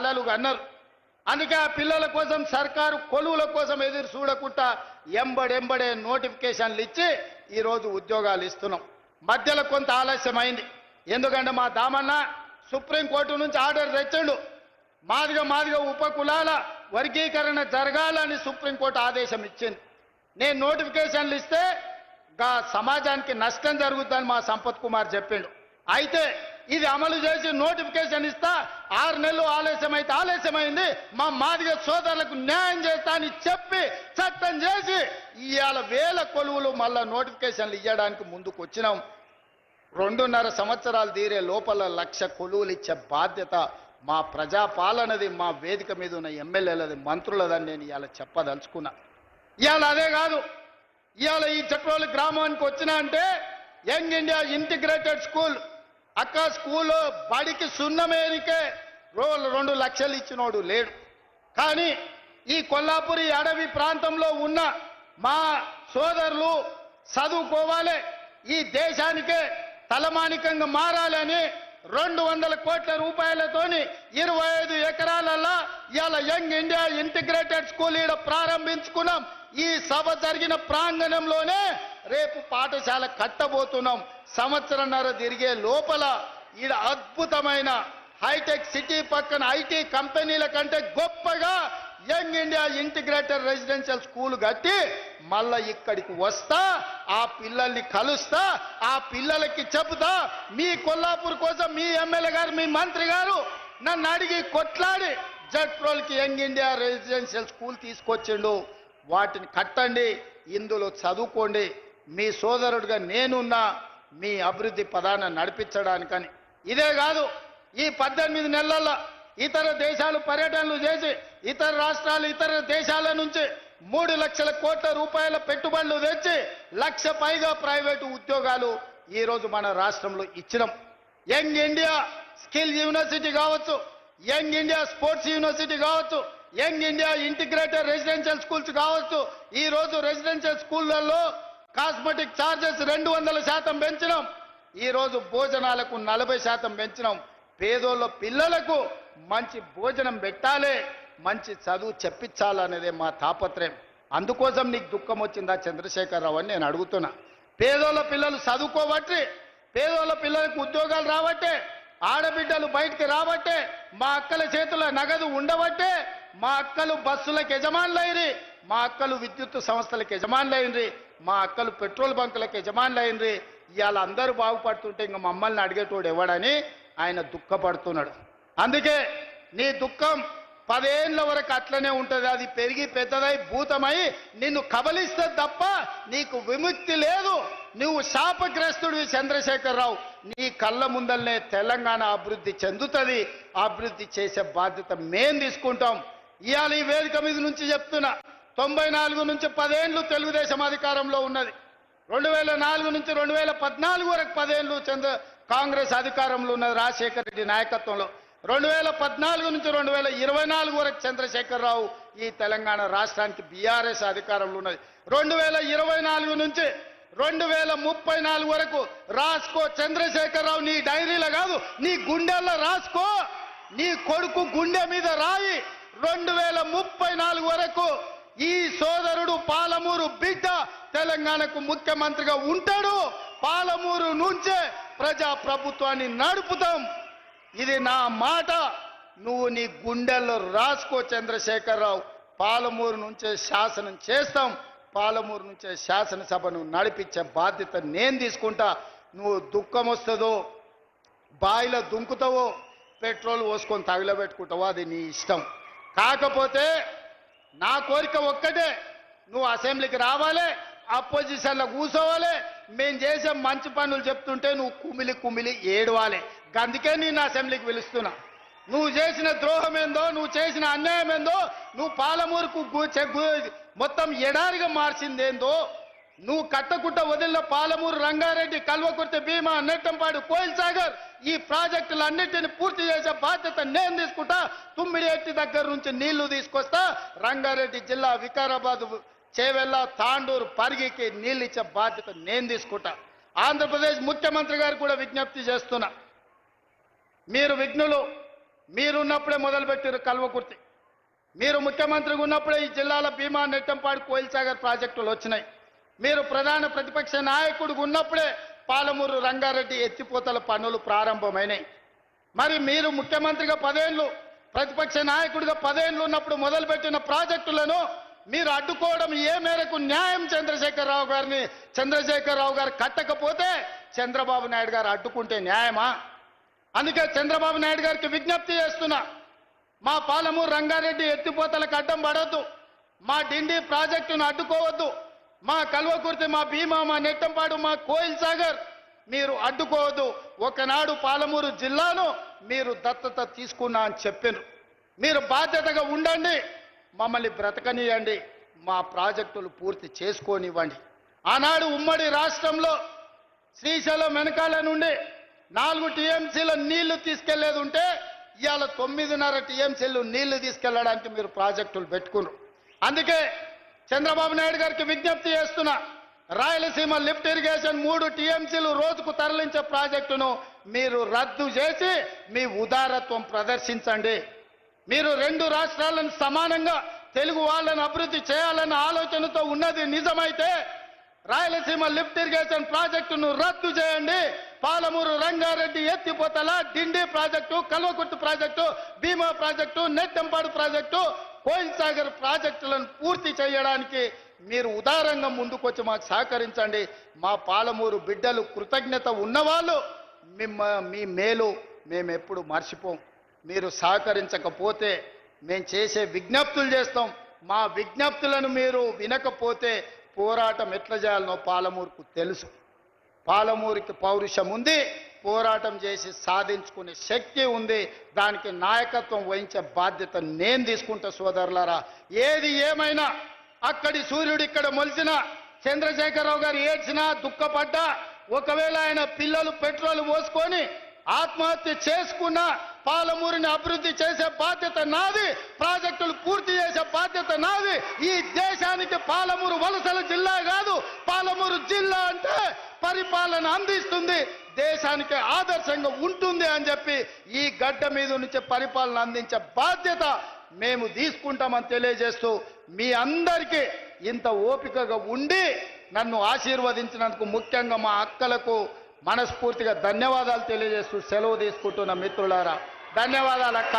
కలలు అన్నారు. అందుకే ఆ పిల్లల కోసం సర్కారు కొలువుల కోసం ఎదురు చూడకుండా ఎంబడెంబడే నోటిఫికేషన్లు ఇచ్చి ఈరోజు ఉద్యోగాలు ఇస్తున్నాం. మధ్యలో కొంత ఆలస్యమైంది. ఎందుకంటే మా దామన్న సుప్రీంకోర్టు నుంచి ఆర్డర్ తెచ్చిండు. మాదిగ ఉపకులాల వర్గీకరణ జరగాలని సుప్రీంకోర్టు ఆదేశం ఇచ్చింది. నేను నోటిఫికేషన్లు ఇస్తే సమాజానికి నష్టం జరుగుతుందని మా సంపత్ కుమార్ చెప్పిండు. అయితే ఇది అమలు చేసి నోటిఫికేషన్ ఇస్తా 6 నెలలు ఆలస్యమైంది, మా మాదిగ సోదరులకు న్యాయం చేస్తా అని చెప్పి చట్టం చేసి ఇవాళ 1000 కొలువులు మళ్ళా నోటిఫికేషన్లు ఇవ్వడానికి ముందుకు వచ్చినాం. 2.5 సంవత్సరాలు తీరే లోపల 1,00,000 కొలువులు ఇచ్చే బాధ్యత మా ప్రజాపాలనది, మా వేదిక మీద ఉన్న ఎమ్మెల్యేలది, మంత్రులదని నేను ఇవాళ చెప్పదలుచుకున్నా. ఇవాళ అదే కాదు, ఇవాళ ఈ చట్రోలు గ్రామానికి వచ్చినా అంటే యంగ్ ఇండియా ఇంటిగ్రేటెడ్ స్కూల్ అక్క స్కూల్లో బడికి సున్నమేనికే 2 లక్షలు ఇచ్చినోడు లేడు. కానీ ఈ కొల్లాపురి అడవి ప్రాంతంలో ఉన్న మా సోదరులు చదువుకోవాలి, ఈ దేశానికే తలమానికంగా మారాలని 200 కోట్ల రూపాయలతోని 25 ఎకరాలలో ఇవాళ యంగ్ ఇండియా ఇంటిగ్రేటెడ్ స్కూల్ ఈడ ప్రారంభించుకున్నాం. ఈ సభ జరిగిన ప్రాంగణంలోనే రేపు పాఠశాల కట్టబోతున్నాం. సంవత్సరంన్నర తిరిగే లోపల ఈడ అద్భుతమైన హైటెక్ సిటీ పక్కన ఐటీ కంపెనీల కంటే గొప్పగా young India integrated residential school కట్టి మళ్ళా ఇక్కడికి వస్తా, ఆ పిల్లల్ని కలుస్తా, ఆ పిల్లలకి చెబుతా, మీ కొల్లాపూర్ కోసం మీ ఎమ్మెల్యే గారు, మీ మంత్రి గారు నన్ను అడిగి కొట్లాడి జట్రోల్కి యంగ్ ఇండియా రెసిడెన్షియల్ స్కూల్ తీసుకొచ్చిండు. వాటిని కట్టండి, ఇందులో చదువుకోండి. మీ సోదరుడిగా నేనున్నా మీ అభివృద్ధి పదాన్ని నడిపించడానికని. ఇదే కాదు, ఈ 18 నెలల్లో ఇతర దేశాలు పర్యటనలు చేసి ఇతర రాష్ట్రాలు ఇతర దేశాల నుంచి 3 లక్షల కోట్ల రూపాయల పెట్టుబడులు తెచ్చి 1,00,000 పైగా ప్రైవేటు ఉద్యోగాలు ఈరోజు మన రాష్ట్రంలో ఇచ్చినాం. యంగ్ ఇండియా స్కిల్ యూనివర్సిటీ కావచ్చు, యంగ్ ఇండియా స్పోర్ట్స్ యూనివర్సిటీ కావచ్చు, young India integrated residential schools కావచ్చు. ఈరోజు రెసిడెన్షియల్ స్కూళ్లలో కాస్మెటిక్ ఛార్జెస్ 200% పెంచినాం. ఈరోజు భోజనాలకు 40% పెంచినాం. పేదోళ్ళ పిల్లలకు మంచి భోజనం పెట్టాలి, మంచి చదువు చెప్పించాలనేదే మా తాపత్రయం. అందుకోసం నీకు దుఃఖం వచ్చిందా చంద్రశేఖరరావు అని నేను అడుగుతున్నా. పేదోళ్ళ పిల్లలు చదువుకోబట్టి, పేదోళ్ళ పిల్లలకు ఉద్యోగాలు రాబట్టే, ఆడబిడ్డలు బయటికి రాబట్టే, మా అక్కల చేతుల నగదు ఉండబట్టే మా అక్కలు బస్సులకు యజమానులైంది, మా అక్కలు విద్యుత్ సంస్థలకు యజమానులైంది, మా అక్కలు పెట్రోల్ బంకులకు యజమానులైంది. ఇవాళ అందరూ బాగుపడుతుంటే ఇంకా మమ్మల్ని అడిగేటోడు ఎవడని ఆయన దుఃఖపడుతున్నాడు. అందుకే నీ దుఃఖం 10 ఏళ్ల వరకు అట్లనే ఉంటుంది. అది పెరిగి పెద్దదై భూతమై నిన్ను కబలిస్తే తప్ప నీకు విముక్తి లేదు. నువ్వు శాపగ్రస్తుడివి చంద్రశేఖరరావు. నీ కళ్ళ ముందల్నే తెలంగాణ అభివృద్ధి చెందుతుంది. అభివృద్ధి చేసే బాధ్యత మేం తీసుకుంటాం. ఇవాళ ఈ వేదిక మీద నుంచి చెప్తున్నా, 94 నుంచి 10 ఏళ్ళు తెలుగుదేశం అధికారంలో ఉన్నది. 2004 నుంచి 2014 వరకు 10 ఏళ్ళు కాంగ్రెస్ అధికారంలో ఉన్నది రాజశేఖర రెడ్డి నాయకత్వంలో. 2014 నుంచి 2024 వరకు చంద్రశేఖరరావు ఈ తెలంగాణ రాష్ట్రానికి బీఆర్ఎస్ అధికారంలో ఉన్నది. 2024 నుంచి 2034 వరకు రాసుకో చంద్రశేఖరరావు. నీ డైరీలో కాదు, నీ గుండెల్లో రాసుకో. నీ కొడుకు గుండె మీద రాయి. 2034 వరకు ఈ సోదరుడు పాలమూరు బిడ్డ తెలంగాణకు ముఖ్యమంత్రిగా ఉంటాడు. పాలమూరు నుంచే ప్రజా ప్రభుత్వాన్ని నడుపుతాం. ఇది నా మాట. నువ్వు నీ గుండెల్లో రాసుకో చంద్రశేఖరరావు. పాలమూరు నుంచే శాసనం చేస్తాం. పాలమూరు నుంచే శాసనసభను నడిపించే బాధ్యత నేను తీసుకుంటా. నువ్వు దుఃఖం వస్తుందో, బాయిలో దుంకుతావో, పెట్రోల్ పోసుకొని తగిలబెట్టుకుంటావో అది నీ ఇష్టం. కాకపోతే నా కోరిక ఒక్కటే, నువ్వు అసెంబ్లీకి రావాలి, అపోజిషన్లో కూర్చోవాలి, మేము చేసే మంచి పనులు చెప్తుంటే నువ్వు కుమిలి కుమిలి ఏడవాలి. అందుకే నేను అసెంబ్లీకి పిలుస్తున్నా. నువ్వు చేసిన ద్రోహం ఏందో, నువ్వు చేసిన అన్యాయం ఏందో, నువ్వు పాలమూరుకు మొత్తం ఎడారిగా మార్చిందేందో, నువ్వు కట్టకుట్ట వదిలిన పాలమూరు, రంగారెడ్డి, కల్వకుర్తి, భీమా, నెట్టంపాడు, కోయిల్ సాగర్ ఈ ప్రాజెక్టులన్నింటినీ పూర్తి చేసే బాధ్యత నేను తీసుకుంటా. తుమ్మిడి ఎట్టి దగ్గర నుంచి నీళ్లు తీసుకొస్తా. రంగారెడ్డి జిల్లా వికారాబాద్, చేవెళ్ళ, తాండూరు, పరిగికి నీళ్ళు ఇచ్చే బాధ్యత నేను తీసుకుంటా. ఆంధ్రప్రదేశ్ ముఖ్యమంత్రి గారు కూడా విజ్ఞప్తి చేస్తున్నా, మీరు విఘ్నులు, మీరున్నప్పుడే మొదలుపెట్టారు కల్వకుర్తి. మీరు ముఖ్యమంత్రిగా ఉన్నప్పుడే ఈ జిల్లాల భీమా, నెట్టంపాడు, కోయిల్ సాగర్ ప్రాజెక్టులు వచ్చినాయి. మీరు ప్రధాన ప్రతిపక్ష నాయకుడిగా ఉన్నప్పుడే పాలమూరు రంగారెడ్డి ఎత్తిపోతల పనులు ప్రారంభమైనాయి. మరి మీరు ముఖ్యమంత్రిగా 10 ఏళ్ళు, ప్రతిపక్ష నాయకుడిగా 10 ఏళ్ళు ఉన్నప్పుడు మొదలుపెట్టిన ప్రాజెక్టులను మీరు అడ్డుకోవడం ఏ మేరకు న్యాయం? చంద్రశేఖరరావు గారు కట్టకపోతే చంద్రబాబు నాయుడు గారు అడ్డుకుంటే న్యాయమా? అందుకే చంద్రబాబు నాయుడు గారికి విజ్ఞప్తి చేస్తున్నా, మా పాలమూరు రంగారెడ్డి ఎత్తిపోతలకు అడ్డం పడవద్దు, మా డిండి ప్రాజెక్టును అడ్డుకోవద్దు, మా కల్వకుర్తి, మా భీమా, మా నెట్టంపాడు, మా కోయిల్ సాగర్ మీరు అడ్డుకోవద్దు. ఒకనాడు పాలమూరు జిల్లాను మీరు దత్తత తీసుకున్నా అని చెప్పారు. మీరు బాధ్యతగా ఉండండి, మమ్మల్ని బ్రతకనియండి, మా ప్రాజెక్టులు పూర్తి చేసుకోనివ్వండి. ఆనాడు ఉమ్మడి రాష్ట్రంలో శ్రీశైలం వెనకాల నుండి 4 టీఎంసీల నీళ్లు తీసుకెళ్లేది ఉంటే ఇవాళ 9.5 టీఎంసీలు నీళ్లు తీసుకెళ్లడానికి మీరు ప్రాజెక్టులు పెట్టుకున్నారు. అందుకే చంద్రబాబు నాయుడు గారికి విజ్ఞప్తి చేస్తున్నా, రాయలసీమ లిఫ్ట్ ఇరిగేషన్ 3 టీఎంసీలు రోజుకు తరలించే ప్రాజెక్టును మీరు రద్దు చేసి మీ ఉదారత్వం ప్రదర్శించండి. మీరు 2 రాష్ట్రాలను సమానంగా తెలుగు వాళ్ళను అభివృద్ధి చేయాలన్న ఆలోచనతో ఉన్నది నిజమైతే రాయలసీమ లిఫ్ట్ ఇరిగేషన్ ప్రాజెక్టును రద్దు చేయండి. పాలమూరు రంగారెడ్డి ఎత్తిపోతల, డిండి ప్రాజెక్టు, కల్వకుర్తి ప్రాజెక్టు, భీమా ప్రాజెక్టు, నెట్టంపాడు ప్రాజెక్టు, కోయిల్ సాగర్ ప్రాజెక్టులను పూర్తి చేయడానికి మీరు ఉదారంగా ముందుకొచ్చి మాకు సహకరించండి. మా పాలమూరు బిడ్డలు కృతజ్ఞత ఉన్నవాళ్ళు మీ మేలు మేము ఎప్పుడు మర్చిపోం. మీరు సహకరించకపోతే మేము చేసే విజ్ఞప్తులు చేస్తాం. మా విజ్ఞప్తులను మీరు వినకపోతే పోరాటం ఎట్లా చేయాలనో పాలమూరుకు తెలుసు. పాలమూరుకి పౌరుషం ఉంది, పోరాటం చేసి సాధించుకునే శక్తి ఉంది. దానికి నాయకత్వం వహించే బాధ్యత నేను తీసుకుంటా సోదరులారా. ఏది ఏమైనా అక్కడి సూర్యుడు ఇక్కడ మొలిచిన, చంద్రశేఖరరావు గారు ఏడ్చినా దుఃఖపడ్డా, ఒకవేళ ఆయన పిల్లలు పెట్రోల్ పోసుకొని ఆత్మహత్య చేసుకున్న పాలమూరుని అభివృద్ధి చేసే బాధ్యత నాది, ప్రాజెక్టులు పూర్తి చేసే బాధ్యత నాది. ఈ దేశానికి పాలమూరు వలసల జిల్లా కాదు, పాలమూరు జిల్లా అంటే పరిపాలన అందిస్తుంది, దేశానికి ఆదర్శంగా ఉంటుంది అని చెప్పి ఈ గడ్డ మీద నుంచి పరిపాలన అందించే బాధ్యత మేము తీసుకుంటామని తెలియజేస్తూ మీ అందరికీ ఇంత ఓపికగా ఉండి నన్ను ఆశీర్వదించినందుకు ముఖ్యంగా మా అక్కలకు మనస్ఫూర్తిగా ధన్యవాదాలు తెలియజేస్తూ సెలవు తీసుకుంటున్న మిత్రులారా, ధన్యవాదాలు అక్క.